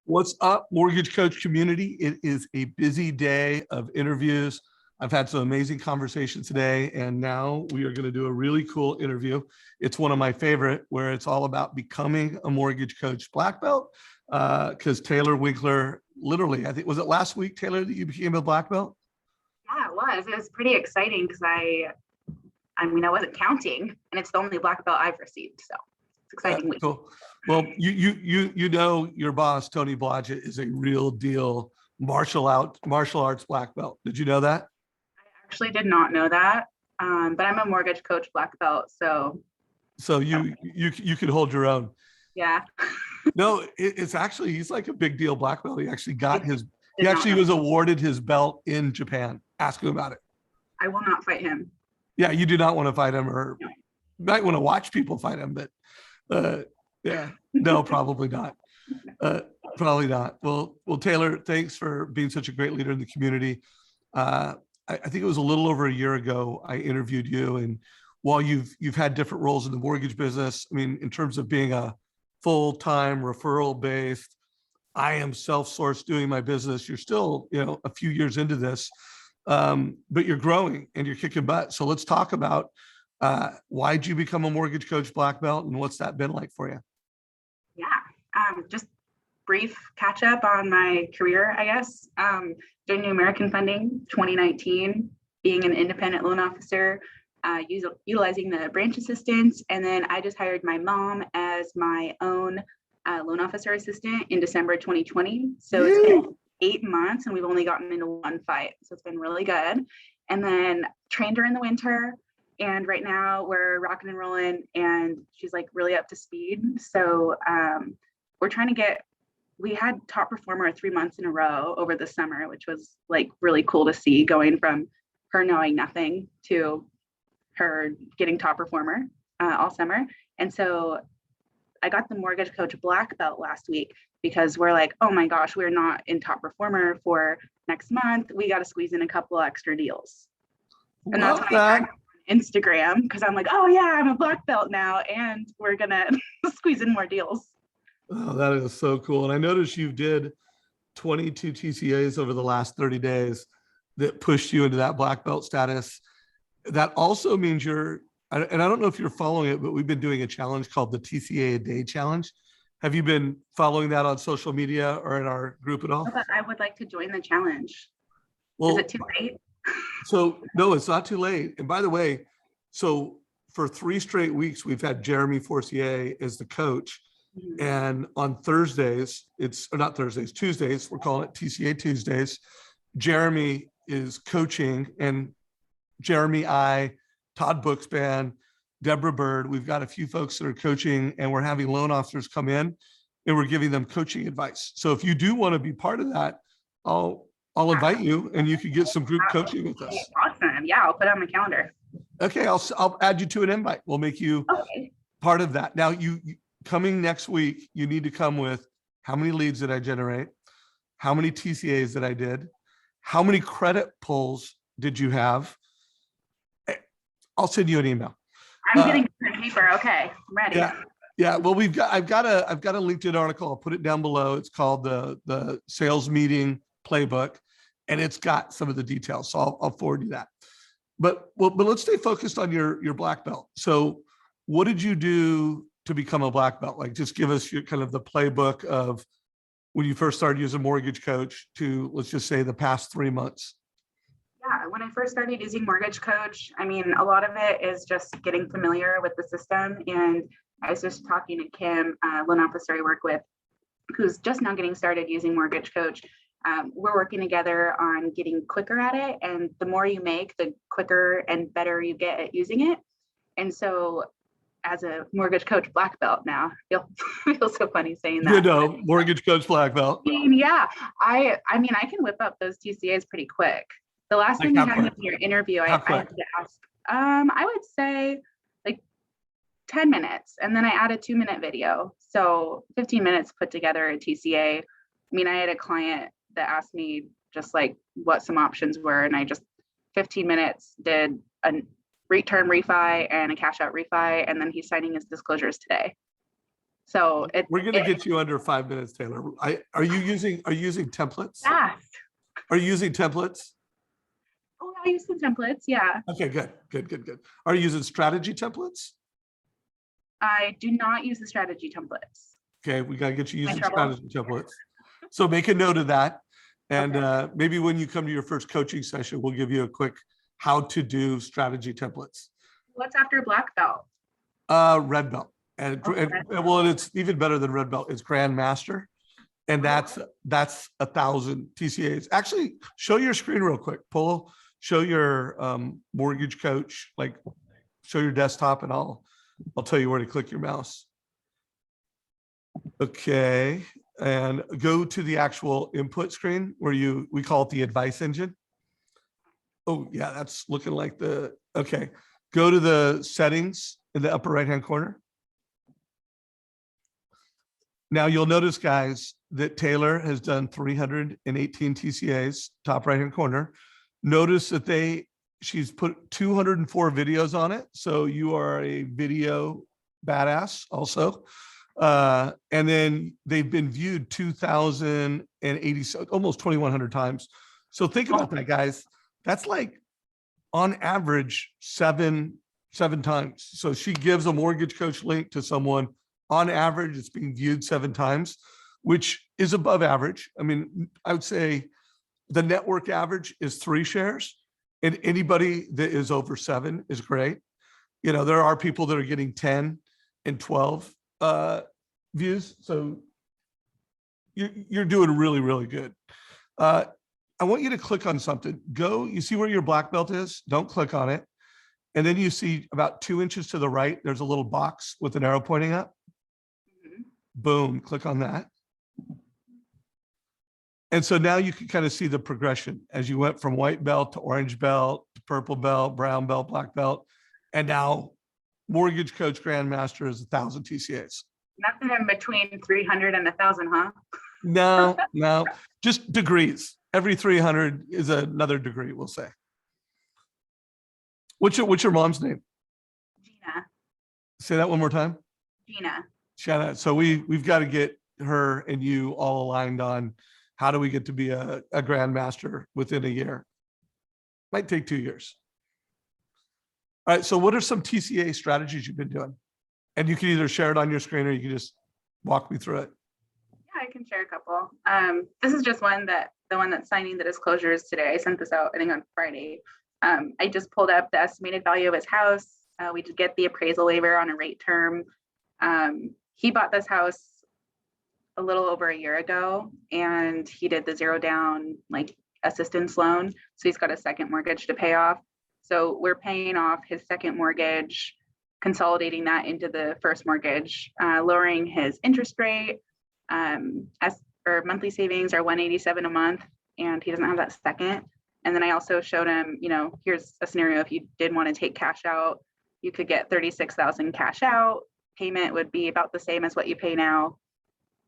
What's up, Mortgage Coach community? It is a busy day of interviews. I've had some amazing conversations today, and now we are going to do a really cool interview. It's one of my favorite, where it's all about becoming a mortgage coach black belt. Because Taylor Winkler, literally, I think, was it last week, Taylor, that you became a black belt? Yeah, it was. It was pretty exciting because I wasn't counting, and it's the only black belt I've received. So it's exciting week. Cool. Well, you know your boss Tony Blodgett is a real deal martial arts black belt. Did you know that? I actually did not know that, but I'm a mortgage coach black belt, so you could hold your own. yeah. No, it's actually, he's like a big deal black belt. He actually I was awarded his belt in Japan. Ask him about it. I will not fight him. Yeah, you do not want to fight him, or might want to watch people fight him, but yeah, no, probably not. Probably not. Well, Taylor, thanks for being such a great leader in the community. I think it was a little over a year ago I interviewed you, and while you've had different roles in the mortgage business, I mean, in terms of being a full-time referral based, I am self-sourced doing my business. You're still, a few years into this, but you're growing and you're kicking butt. So let's talk about why'd you become a mortgage coach black belt, and what's that been like for you? Yeah, just brief catch up on my career, I guess. Doing New American Funding 2019, being an independent loan officer, utilizing the branch assistants, and then I just hired my mom as my own loan officer assistant in December 2020. So It's been 8 months, and we've only gotten into one fight, so it's been really good. And then trained her in the winter, and right now we're rocking and rolling, and she's like really up to speed. So we're trying to we had top performer 3 months in a row over the summer, which was like really cool to see, going from her knowing nothing to her getting top performer all summer. And so I got the mortgage coach black belt last week because we're like, oh my gosh, we're not in top performer for next month. We got to squeeze in a couple extra deals. And that's when I on Instagram, because I'm like, oh yeah, I'm a black belt now, and we're gonna squeeze in more deals. Oh, that is so cool. And I noticed you did 22 TCAs over the last 30 days that pushed you into that black belt status. That also means and I don't know if you're following it, but we've been doing a challenge called the TCA a day challenge. Have you been following that on social media or in our group at all? But I would like to join the challenge. Well, is it too late? So no, it's not too late. And by the way, so for 3 straight weeks, we've had Jeremy Forcier as the coach. Mm-hmm. And on Thursdays, Tuesdays, we're calling it TCA Tuesdays. Jeremy is coaching, and Jeremy, Todd Bookspan, Deborah Bird, we've got a few folks that are coaching, and we're having loan officers come in and we're giving them coaching advice. So if you do want to be part of that, I'll invite you, and you could get some group coaching with us. Awesome. Yeah, I'll put it on my calendar. Okay, I'll add you to an invite. We'll make you part of that. Now, you coming next week, you need to come with how many leads did I generate? How many TCAs that I did? How many credit pulls did you have? I'll send you an email. I'm getting paper. Okay, I'm ready. Yeah. Well, I've got a LinkedIn article. I'll put it down below. It's called the sales meeting playbook, and it's got some of the details. So I'll forward you that. But let's stay focused on your black belt. So what did you do to become a black belt? Like, just give us your kind of the playbook of when you first started using Mortgage Coach to, let's just say, the past 3 months. Yeah, when I first started using Mortgage Coach, I mean, a lot of it is just getting familiar with the system. And I was just talking to Kim, loan officer I work with, who's just now getting started using Mortgage Coach. We're working together on getting quicker at it. And the more you make, the quicker and better you get at using it. And so as a Mortgage Coach black belt now, feels so funny saying that. Mortgage Coach black belt. Yeah, I mean, I can whip up those TCAs pretty quick. The last thing you had in your interview, I had to ask, I would say like 10 minutes, and then I add a 2-minute video. So 15 minutes put together a TCA. I mean, I had a client that asked me just like what some options were, and I just 15 minutes did a term refi and a cash out refi, and then he's signing his disclosures today. So We're going to get you under 5 minutes, Taylor. Are you using templates? fast. Are you using templates? Oh, I use some templates. Yeah. Okay, good. Are you using strategy templates? I do not use the strategy templates. Okay, we got to get you My using trouble. strategy templates. So make a note of that. And maybe when you come to your first coaching session, we'll give you a quick how to do strategy templates. What's after black belt? Red belt. And Okay. well, it's even better than red belt. It's grandmaster. And that's 1,000 TCAs. Actually, show your screen real quick, Polo. Show your mortgage coach, like show your desktop, and I'll tell you where to click your mouse. Okay, and go to the actual input screen where we call it the advice engine. Oh yeah, that's looking like okay. Go to the settings in the upper right-hand corner. Now you'll notice, guys, that Taylor has done 318 TCAs, top right-hand corner. Notice that she's put 204 videos on it. So you are a video badass also. And then they've been viewed 2,080, almost 2,100 times. So think about that, guys. That's like on average seven times. So she gives a mortgage coach link to someone. On average, it's being viewed 7 times, which is above average. I mean, I would say the network average is 3 shares, and anybody that is over 7 is great. You know, there are people that are getting 10 and 12 views. So you're doing really, really good. I want you to click on something. You see where your black belt is? Don't click on it. And then you see about 2 inches to the right, there's a little box with an arrow pointing up. Boom, click on that. And so now you can kind of see the progression as you went from white belt to orange belt, to purple belt, brown belt, black belt. And now mortgage coach grandmaster is 1,000 TCAs. Nothing in between 300 and 1,000, huh? No, just degrees. Every 300 is another degree, we'll say. What's your mom's name? Gina. Say that one more time. Gina. Shout out. So we've got to get her and you all aligned on how do we get to be a grandmaster within a year. Might take 2 years. All right. So what are some TCA strategies you've been doing? And you can either share it on your screen or you can just walk me through it. Yeah, I can share a couple. This is just the one that's signing the disclosures today. I sent this out, I think, on Friday. I just pulled up the estimated value of his house. We did get the appraisal waiver on a rate term. He bought this house a little over a year ago, and he did the 0 down like assistance loan. So he's got a second mortgage to pay off. So we're paying off his second mortgage, consolidating that into the first mortgage, lowering his interest rate. Or monthly savings are $187 a month, and he doesn't have that second. And then I also showed him, here's a scenario. If you did want to take cash out, you could get $36,000 cash out. Payment would be about the same as what you pay now,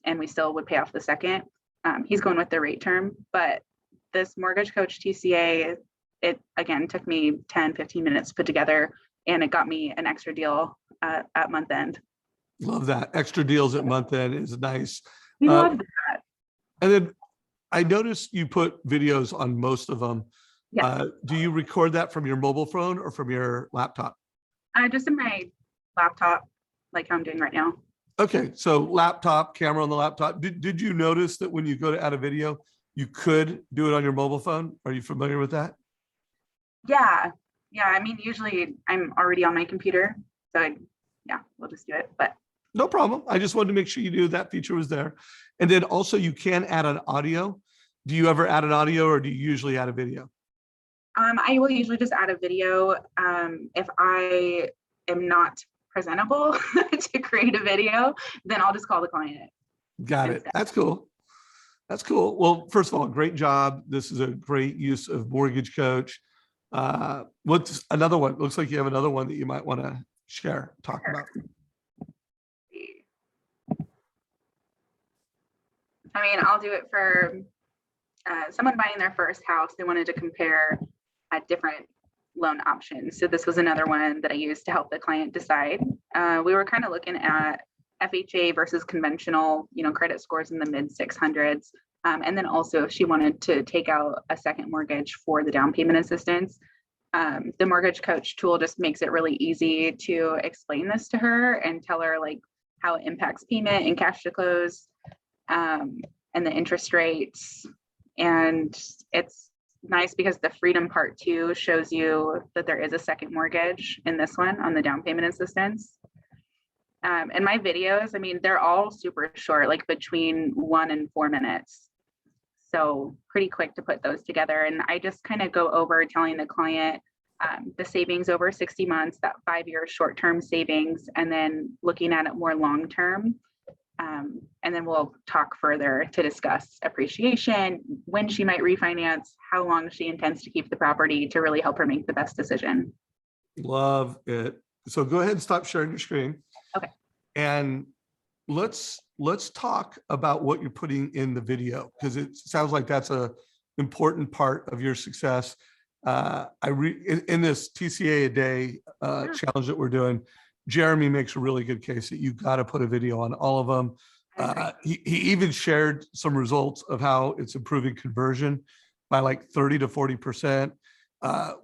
and we still would pay off the second. He's going with the rate term, but this mortgage coach TCA, it again took me 10-15 minutes to put together, and it got me an extra deal at month end. Love that. Extra deals at month end is nice. We love that. And then I noticed you put videos on most of them. Yeah. Do you record that from your mobile phone or from your laptop? Just in my laptop, like how I'm doing right now. Okay, so laptop, camera on the laptop. Did you notice that when you go to add a video, you could do it on your mobile phone? Are you familiar with that? Yeah. I mean, usually I'm already on my computer, so we'll just do it. But no problem. I just wanted to make sure you knew that feature was there. And then also you can add an audio. Do you ever add an audio, or do you usually add a video? I will usually just add a video. If I am not presentable to create a video, then I'll just call the client. Got it. That's cool. Well, first of all, great job. This is a great use of mortgage coach. What's another one? Looks like you have another one that you might want to share, talk about. I mean, I'll do it for someone buying their first house. They wanted to compare different loan options. So this was another one that I used to help the client decide. We were kind of looking at FHA versus conventional, credit scores in the mid 600s. And then also if she wanted to take out a second mortgage for the down payment assistance, the mortgage coach tool just makes it really easy to explain this to her and tell her like how it impacts payment and cash to close, and the interest rates. And it's nice because the freedom part too shows you that there is a second mortgage in this one on the down payment assistance. And my videos, I mean, they're all super short, like between 1 and 4 minutes. So pretty quick to put those together. And I just kind of go over telling the client the savings over 60 months, that 5-year short-term savings, and then looking at it more long-term. And then we'll talk further to discuss appreciation, when she might refinance, how long she intends to keep the property to really help her make the best decision. Love it. So go ahead and stop sharing your screen. Okay. And let's talk about what you're putting in the video, because it sounds like that's a important part of your success. In this TCA a day challenge that we're doing, Jeremy makes a really good case that you got to put a video on all of them. He even shared some results of how it's improving conversion by like 30 to 40%.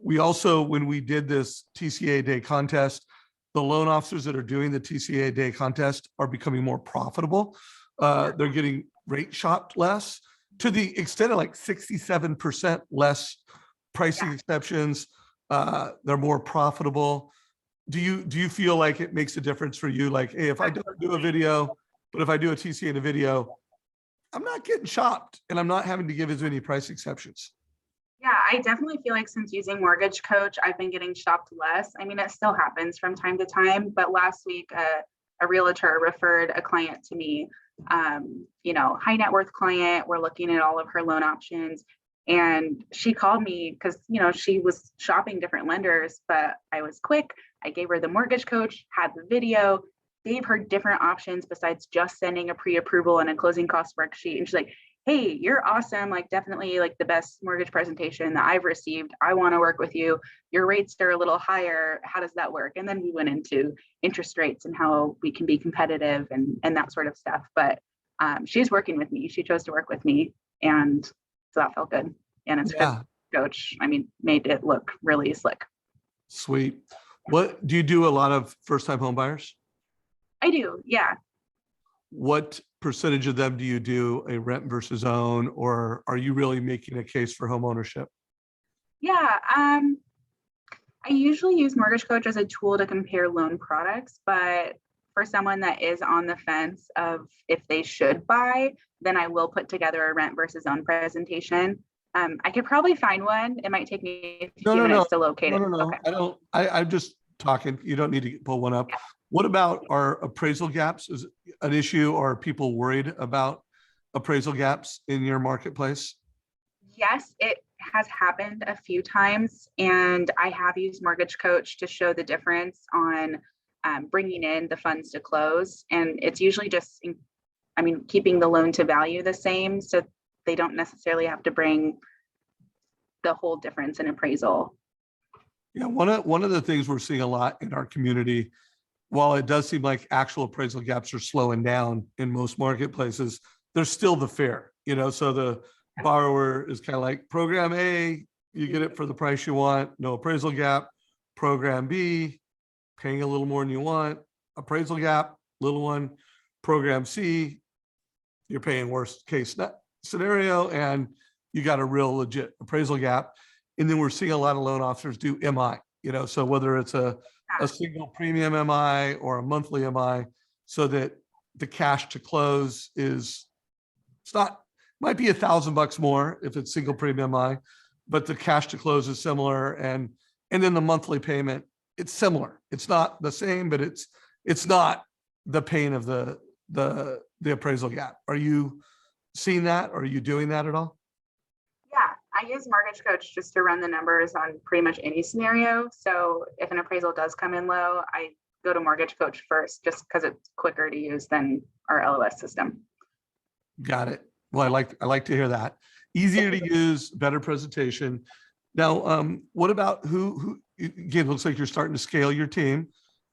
We also, when we did this TCA day contest, the loan officers that are doing the TCA day contest are becoming more profitable. They're getting rate shopped less, to the extent of like 67% less pricing exceptions. They're more profitable. Do you feel like it makes a difference for you? Like, hey, if I don't do a video, but if I do a TCA in a video, I'm not getting shopped and I'm not having to give as many price exceptions. Yeah, I definitely feel like since using Mortgage Coach, I've been getting shopped less. I mean, it still happens from time to time, but last week, a realtor referred a client to me, high net worth client. We're looking at all of her loan options. And she called me because, she was shopping different lenders, but I was quick. I gave her the Mortgage Coach, had the video, gave her different options besides just sending a pre-approval and a closing cost worksheet. And she's like, hey, you're awesome. Like definitely like the best mortgage presentation that I've received. I want to work with you. Your rates are a little higher. How does that work? And then we went into interest rates and how we can be competitive and that sort of stuff. But she's working with me. She chose to work with me. And so that felt good. And it's good. Coach, made it look really slick. Sweet. What do you do? A lot of first-time home buyers? I do. Yeah. What percentage of them do you do a rent versus own, or are you really making a case for home ownership? Yeah. I usually use Mortgage Coach as a tool to compare loan products, but for someone that is on the fence of if they should buy, then I will put together a rent versus own presentation. I could probably find one. It might take me a few minutes to locate it. No. Okay. I'm just talking. You don't need to pull one up. Yeah. What about our appraisal gaps? Is an issue, or are people worried about appraisal gaps in your marketplace? Yes, it has happened a few times, and I have used Mortgage Coach to show the difference on bringing in the funds to close. And it's usually just, keeping the loan to value the same, so they don't necessarily have to bring the whole difference in appraisal. Yeah, one of the things we're seeing a lot in our community, while it does seem like actual appraisal gaps are slowing down in most marketplaces, there's still the fear, so the borrower is kind of like, program A, you get it for the price you want, no appraisal gap. Program B, paying a little more than you want, appraisal gap, little one. Program C, you're paying worst case scenario and you got a real legit appraisal gap. And then we're seeing a lot of loan officers do MI, so whether it's a single premium MI or a monthly MI, so that the cash to close might be $1,000 more if it's single premium MI, but the cash to close is similar. And then the monthly payment, it's similar. It's not the same, but it's not the pain of the appraisal gap. Are you seeing that? Or are you doing that at all? Yeah, I use Mortgage Coach just to run the numbers on pretty much any scenario. So if an appraisal does come in low, I go to Mortgage Coach first, just because it's quicker to use than our LOS system. Got it. Well, I like to hear that. Easier to use, better presentation. Now, what about who again, looks like you're starting to scale your team.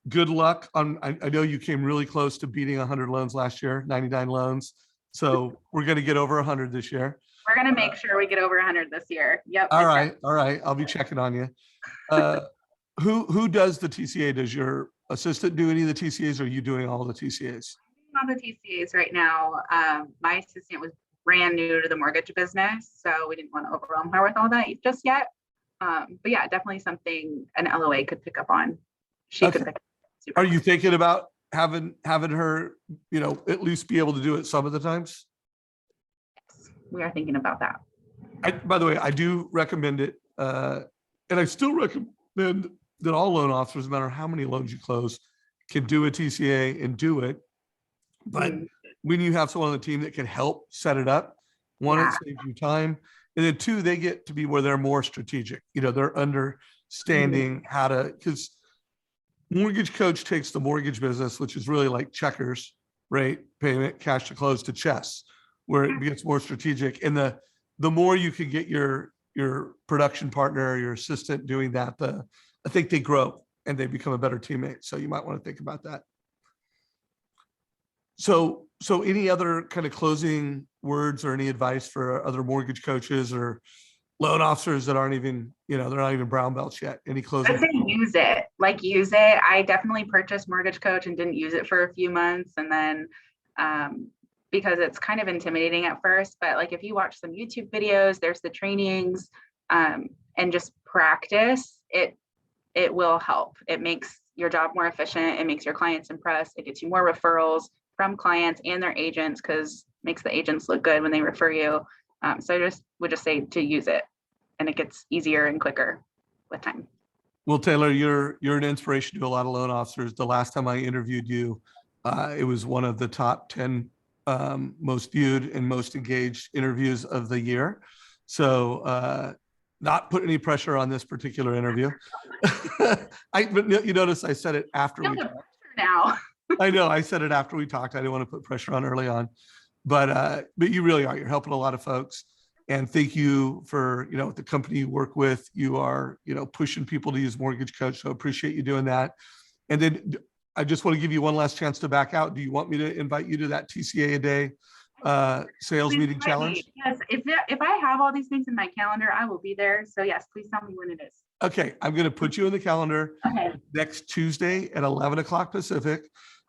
good luck on, I know you came really close to beating 100 loans last year, 99 loans. So we're going to get over 100 this year. We're gonna make sure we get over 100 this year. Yep. All right. All right. I'll be checking on you. Who does the TCA? Does your assistant do any of the TCAs, or are you doing all the TCAs? On the TCAs right now. My assistant was brand new to the mortgage business, so we didn't want to overwhelm her with all that just yet. But yeah, definitely something an LOA could pick up on. She could pick up. Are you thinking about having her, at least be able to do it some of the times? Yes, we are thinking about that. By the way, I do recommend it. And I still recommend that all loan officers, no matter how many loans you close, can do a TCA and do it. But when you have someone on the team that can help set it up, one, it saves you time. And then two, they get to be where they're more strategic. They're understanding how to, because mortgage coach takes the mortgage business, which is really like checkers, rate, payment, cash to close, to chess, where it gets more strategic. And the more you can get your production partner or your assistant doing that, I think they grow and they become a better teammate. So you might want to think about that. So any other kind of closing words or any advice for other mortgage coaches or loan officers that aren't even, they're not even brown belts yet? Any closing? I'd say use it. Use it. I definitely purchased Mortgage Coach and didn't use it for a few months. And then because it's kind of intimidating at first, but if you watch some YouTube videos, there's the trainings and just practice, it will help. It makes your job more efficient. It makes your clients impressed. It gets you more referrals from clients and their agents, because it makes the agents look good when they refer you. So I would just say to use it, and it gets easier and quicker with time. Well, Taylor, you're an inspiration to a lot of loan officers. The last time I interviewed you, it was one of the top 10 most viewed and most engaged interviews of the year. So not put any pressure on this particular interview. But you notice I said it after we talked. Now. I know I said it after we talked. I didn't want to put pressure on early on, but you really are. You're helping a lot of folks, and thank you for the company you work with. You are pushing people to use Mortgage Coach. So appreciate you doing that. And then I just want to give you one last chance to back out. Do you want me to invite you to that TCA a day sales meeting challenge? Yes. If I have all these things in my calendar, I will be there. So yes, please tell me when it is. Okay, I'm going to put you in the calendar next Tuesday at 11 o'clock Pacific.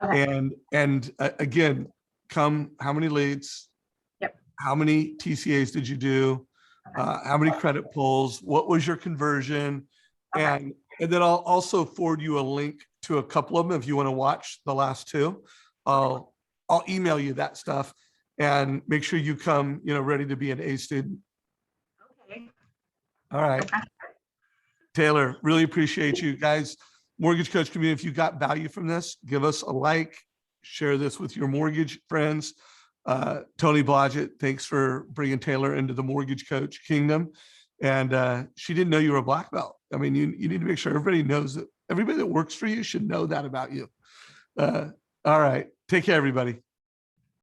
Okay. And again, come, how many leads? Yep. How many TCAs did you do? How many credit pulls? What was your conversion? And then I'll also forward you a link to a couple of them if you want to watch the last two. I'll email you that stuff, and make sure you come, ready to be an A student. Okay. All right. Taylor, really appreciate you guys. Mortgage Coach community, if you got value from this, give us a like, share this with your mortgage friends. Tony Blodgett, thanks for bringing Taylor into the Mortgage Coach kingdom. And she didn't know you were a black belt. I mean, you need to make sure everybody knows that. Everybody that works for you should know that about you. All right. Take care, everybody.